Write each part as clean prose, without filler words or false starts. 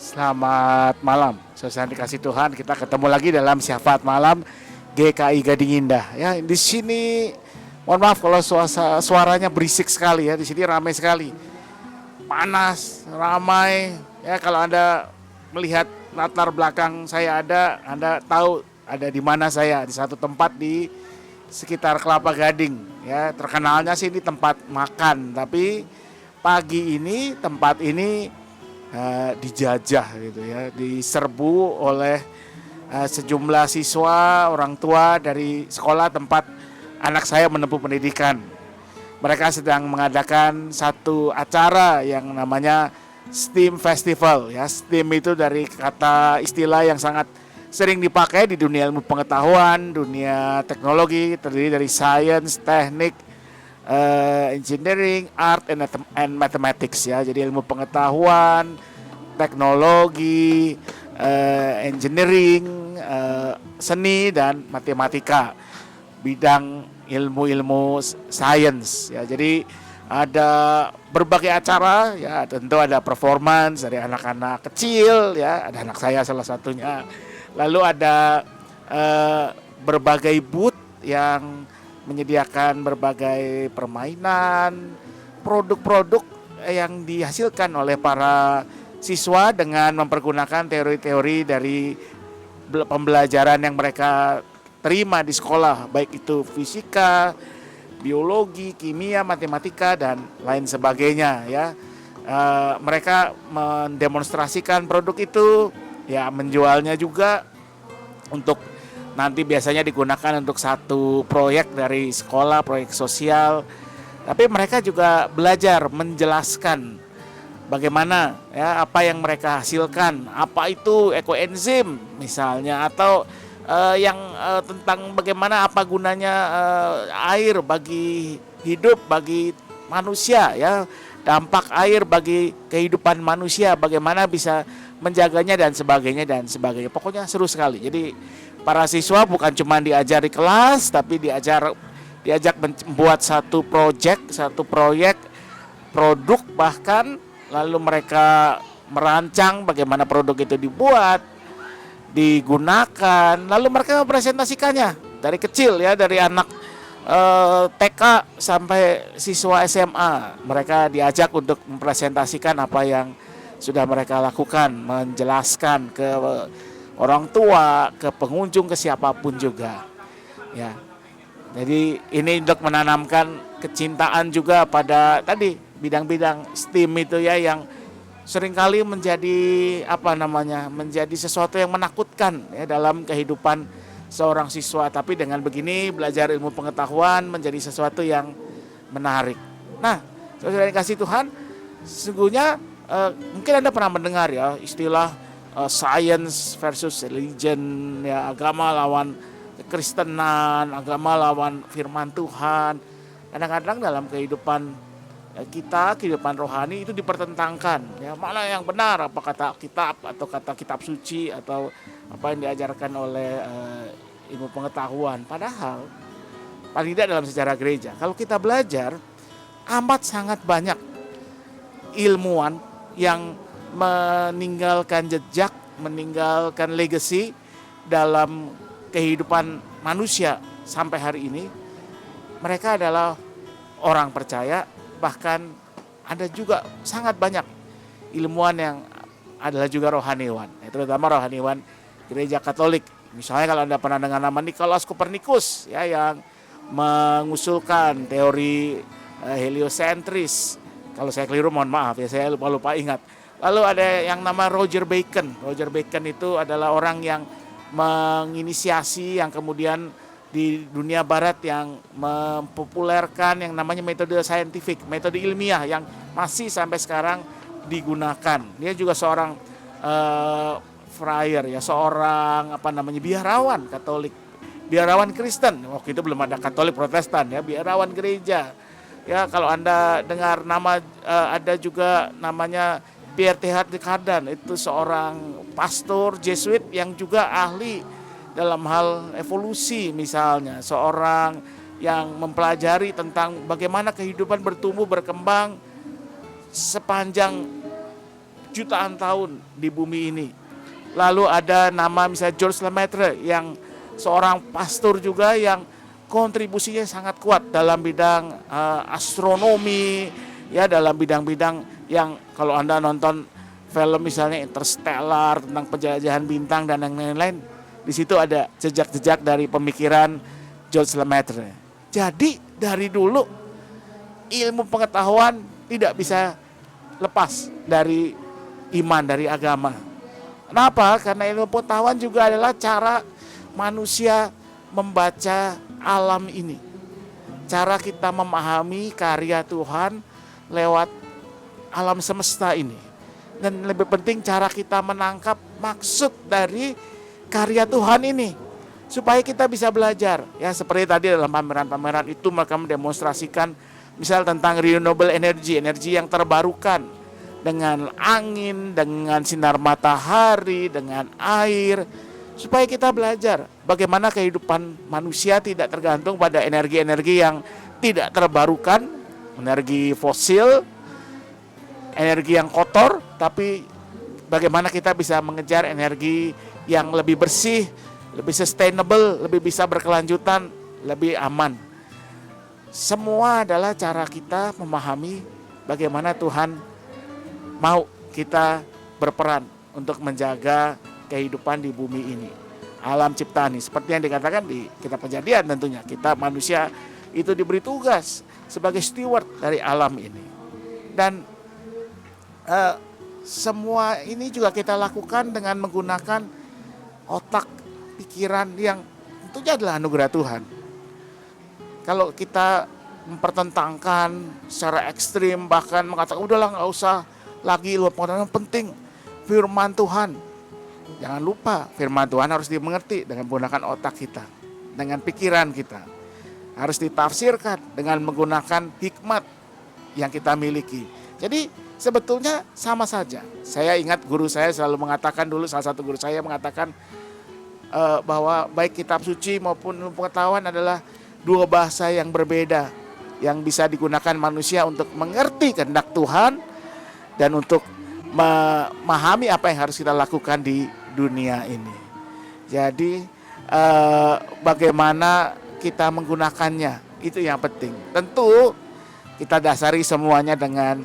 Selamat malam, saudara dikasih Tuhan. Kita ketemu lagi dalam Syafaat Malam GKI Gading Indah. Ya, di sini mohon maaf kalau suaranya berisik sekali ya. Di sini ramai sekali, panas, ramai. Ya, kalau Anda melihat latar belakang saya Anda tahu ada di mana saya, di satu tempat di sekitar Kelapa Gading. Ya, terkenalnya sih ini tempat makan, tapi pagi ini tempat ini dijajah gitu ya, diserbu oleh sejumlah siswa, orang tua dari sekolah tempat anak saya menempuh pendidikan. Mereka sedang mengadakan satu acara yang namanya STEAM Festival ya. STEAM itu dari kata istilah yang sangat sering dipakai di dunia ilmu pengetahuan, dunia teknologi, terdiri dari science, teknik, engineering, art, and mathematics ya. Jadi ilmu pengetahuan, teknologi, engineering, seni dan matematika, bidang ilmu-ilmu science ya. Jadi ada berbagai acara ya, tentu ada performance dari anak-anak kecil ya, ada anak saya salah satunya. Lalu ada berbagai booth yang menyediakan berbagai permainan, produk-produk yang dihasilkan oleh para siswa dengan mempergunakan teori-teori dari pembelajaran yang mereka terima di sekolah, baik itu fisika, biologi, kimia, matematika dan lain sebagainya ya. Mereka mendemonstrasikan produk itu ya, menjualnya juga untuk nanti biasanya digunakan untuk satu proyek dari sekolah, proyek sosial. Tapi mereka juga belajar menjelaskan bagaimana ya apa yang mereka hasilkan, apa itu ekoenzim misalnya, atau tentang bagaimana apa gunanya air bagi hidup, bagi manusia ya, dampak air bagi kehidupan manusia, bagaimana bisa menjaganya dan sebagainya dan sebagainya. Pokoknya seru sekali. Jadi para siswa bukan cuma diajari kelas, tapi diajak membuat satu proyek produk bahkan, lalu mereka merancang bagaimana produk itu dibuat, digunakan, lalu mereka mempresentasikannya dari kecil ya, dari anak TK sampai siswa SMA. Mereka diajak untuk mempresentasikan apa yang sudah mereka lakukan, menjelaskan ke orang tua, ke pengunjung, ke siapapun juga ya. Jadi ini untuk menanamkan kecintaan juga pada tadi bidang-bidang STEAM itu ya, yang seringkali menjadi sesuatu yang menakutkan ya dalam kehidupan seorang siswa. Tapi dengan begini belajar ilmu pengetahuan menjadi sesuatu yang menarik. Nah, saudara yang kasih Tuhan, sesungguhnya mungkin Anda pernah mendengar ya istilah science versus religion ya, agama lawan kekristenan, agama lawan firman Tuhan. Kadang-kadang dalam kehidupan kita, kehidupan rohani itu dipertentangkan ya, mana yang benar, apa kata kitab atau kata kitab suci atau apa yang diajarkan oleh ilmu pengetahuan. Padahal paling tidak dalam sejarah gereja, kalau kita belajar, amat sangat banyak ilmuwan yang meninggalkan jejak, meninggalkan legacy dalam kehidupan manusia sampai hari ini. Mereka adalah orang percaya, bahkan ada juga sangat banyak ilmuwan yang adalah juga rohaniwan, terutama rohaniwan gereja Katolik. Misalnya kalau Anda pernah dengar nama Nikolaus Kopernikus ya, yang mengusulkan teori heliosentris. Kalau saya keliru mohon maaf ya, saya lupa ingat. Lalu ada yang nama Roger Bacon. Roger Bacon itu adalah orang yang menginisiasi, yang kemudian di dunia barat yang mempopulerkan yang namanya metode saintifik, metode ilmiah yang masih sampai sekarang digunakan. Dia juga seorang friar ya, seorang biarawan Katolik, biarawan Kristen. Waktu itu belum ada Katolik Protestan ya, biarawan gereja. Ya, kalau Anda dengar nama ada juga namanya Pierre Teilhard de Chardin, itu seorang pastor Jesuit yang juga ahli dalam hal evolusi misalnya, seorang yang mempelajari tentang bagaimana kehidupan bertumbuh berkembang sepanjang jutaan tahun di bumi ini. Lalu ada nama misalnya George Lemaitre yang seorang pastor juga yang kontribusinya sangat kuat dalam bidang astronomi, ya, dalam bidang-bidang yang kalau Anda nonton film misalnya Interstellar tentang penjelajahan bintang dan yang lain-lain, di situ ada jejak-jejak dari pemikiran George Lemaitre. Jadi dari dulu ilmu pengetahuan tidak bisa lepas dari iman, dari agama. Kenapa? Karena ilmu pengetahuan juga adalah cara manusia membaca alam ini. Cara kita memahami karya Tuhan lewat alam semesta ini. Dan lebih penting cara kita menangkap maksud dari karya Tuhan ini. Supaya kita bisa belajar. Ya, seperti tadi dalam pameran-pameran itu mereka mendemonstrasikan misal tentang renewable energy, energi yang terbarukan. Dengan angin, dengan sinar matahari, dengan air. Supaya kita belajar bagaimana kehidupan manusia tidak tergantung pada energi-energi yang tidak terbarukan, energi fosil, energi yang kotor, tapi bagaimana kita bisa mengejar energi yang lebih bersih, lebih sustainable, lebih bisa berkelanjutan, lebih aman. Semua adalah cara kita memahami bagaimana Tuhan mau kita berperan untuk menjaga kehidupan di bumi ini. Alam ciptaan ini, seperti yang dikatakan di kitab Kejadian tentunya. Kita manusia itu diberi tugas sebagai steward dari alam ini. Dan semua ini juga kita lakukan dengan menggunakan otak, pikiran yang tentunya adalah anugerah Tuhan. Kalau kita mempertentangkan secara ekstrim, bahkan mengatakan udahlah nggak usah lagi ilmu pengetahuan, penting firman Tuhan. Jangan lupa firman Tuhan harus dimengerti dengan menggunakan otak kita, dengan pikiran kita. Harus ditafsirkan dengan menggunakan hikmat yang kita miliki. Jadi sebetulnya sama saja. Saya ingat guru saya selalu mengatakan dulu, salah satu guru saya mengatakan bahwa baik kitab suci maupun ilmu pengetahuan adalah dua bahasa yang berbeda yang bisa digunakan manusia untuk mengerti kehendak Tuhan dan untuk memahami apa yang harus kita lakukan di dunia ini. Jadi bagaimana kita menggunakannya, itu yang penting. Tentu kita dasari semuanya dengan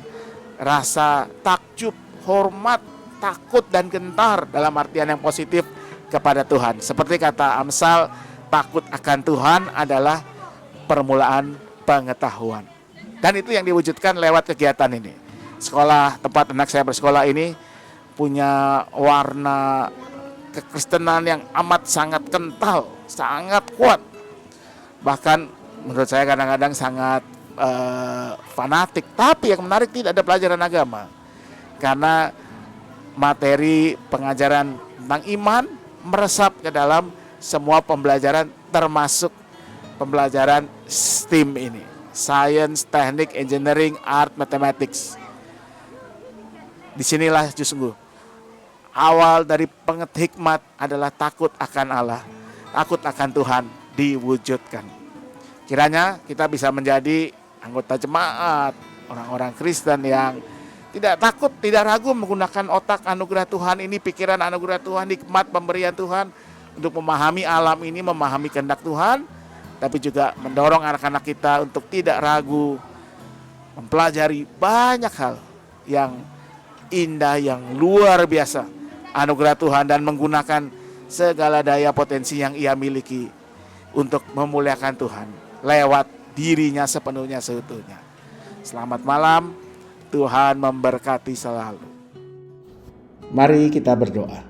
rasa takjub, hormat, takut dan gentar dalam artian yang positif kepada Tuhan. Seperti kata Amsal, takut akan Tuhan adalah permulaan pengetahuan. Dan itu yang diwujudkan lewat kegiatan ini. Sekolah tempat anak saya bersekolah ini punya warna kekristenan yang amat sangat kental, sangat kuat. Bahkan menurut saya kadang-kadang sangat fanatik. Tapi yang menarik tidak ada pelajaran agama. Karena materi pengajaran tentang iman meresap ke dalam semua pembelajaran termasuk pembelajaran STEAM ini. Science, Teknik, Engineering, Art, Mathematics. Disinilah justru awal dari hikmat adalah takut akan Allah, takut akan Tuhan diwujudkan. Kiranya kita bisa menjadi anggota jemaat, orang-orang Kristen yang tidak takut, tidak ragu menggunakan otak anugerah Tuhan ini, pikiran anugerah Tuhan, hikmat pemberian Tuhan untuk memahami alam ini, memahami kehendak Tuhan, tapi juga mendorong anak-anak kita untuk tidak ragu mempelajari banyak hal yang indah, yang luar biasa anugerah Tuhan dan menggunakan segala daya potensi yang ia miliki untuk memuliakan Tuhan lewat dirinya sepenuhnya seutuhnya. Selamat malam, Tuhan memberkati selalu. Mari kita berdoa.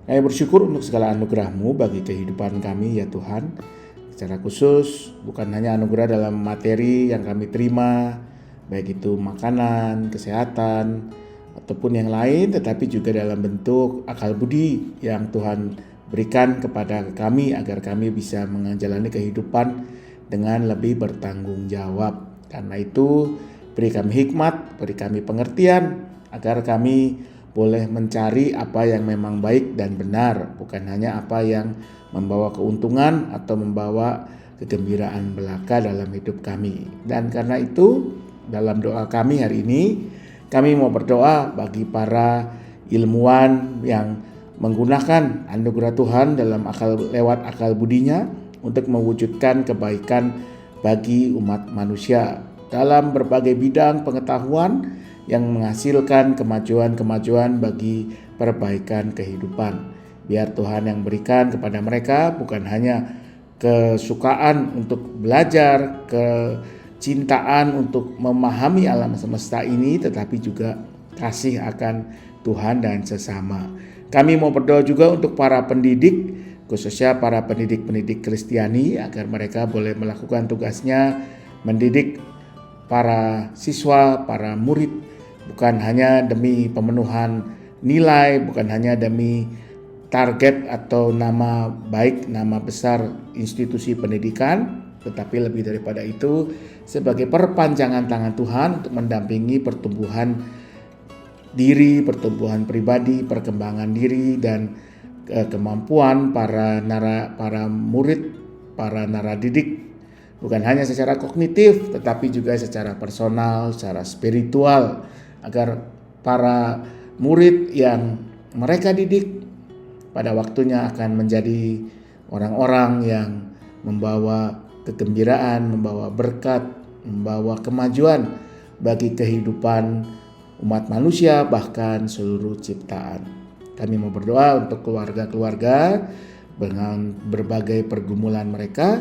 Kami bersyukur untuk segala anugerah-Mu bagi kehidupan kami ya Tuhan. Secara khusus bukan hanya anugerah dalam materi yang kami terima, baik itu makanan, kesehatan, ataupun yang lain, tetapi juga dalam bentuk akal budi yang Tuhan berikan kepada kami agar kami bisa menjalani kehidupan dengan lebih bertanggung jawab. Karena itu beri kami hikmat, beri kami pengertian agar kami boleh mencari apa yang memang baik dan benar, bukan hanya apa yang membawa keuntungan atau membawa kegembiraan belaka dalam hidup kami. Dan karena itu dalam doa kami hari ini Kami mau berdoa bagi para ilmuwan yang menggunakan anugerah Tuhan lewat akal budinya untuk mewujudkan kebaikan bagi umat manusia dalam berbagai bidang pengetahuan yang menghasilkan kemajuan-kemajuan bagi perbaikan kehidupan. Biar Tuhan yang berikan kepada mereka bukan hanya kesukaan untuk belajar, kecintaan untuk memahami alam semesta ini, tetapi juga kasih akan Tuhan dan sesama. Kami mau berdoa juga untuk para pendidik, khususnya para pendidik-pendidik Kristiani, agar mereka boleh melakukan tugasnya mendidik para siswa, para murid, bukan hanya demi pemenuhan nilai, bukan hanya demi target atau nama baik, nama besar institusi pendidikan, tetapi lebih daripada itu sebagai perpanjangan tangan Tuhan untuk mendampingi pertumbuhan diri, pertumbuhan pribadi, perkembangan diri dan kemampuan para murid, para naradidik, bukan hanya secara kognitif tetapi juga secara personal, secara spiritual, agar para murid yang mereka didik pada waktunya akan menjadi orang-orang yang membawa kegembiraan, membawa berkat, membawa kemajuan bagi kehidupan umat manusia, bahkan seluruh ciptaan. Kami mau berdoa untuk keluarga-keluarga dengan berbagai pergumulan mereka.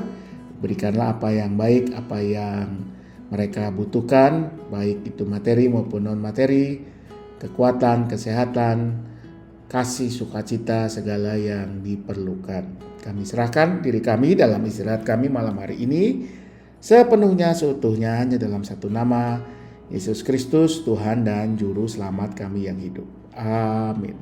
Berikanlah apa yang baik, apa yang mereka butuhkan, baik itu materi maupun non-materi, kekuatan, kesehatan, kasih, sukacita, segala yang diperlukan. Kami serahkan diri kami dalam istirahat kami malam hari ini sepenuhnya, seutuhnya hanya dalam satu nama, Yesus Kristus, Tuhan dan Juru Selamat kami yang hidup. Amin.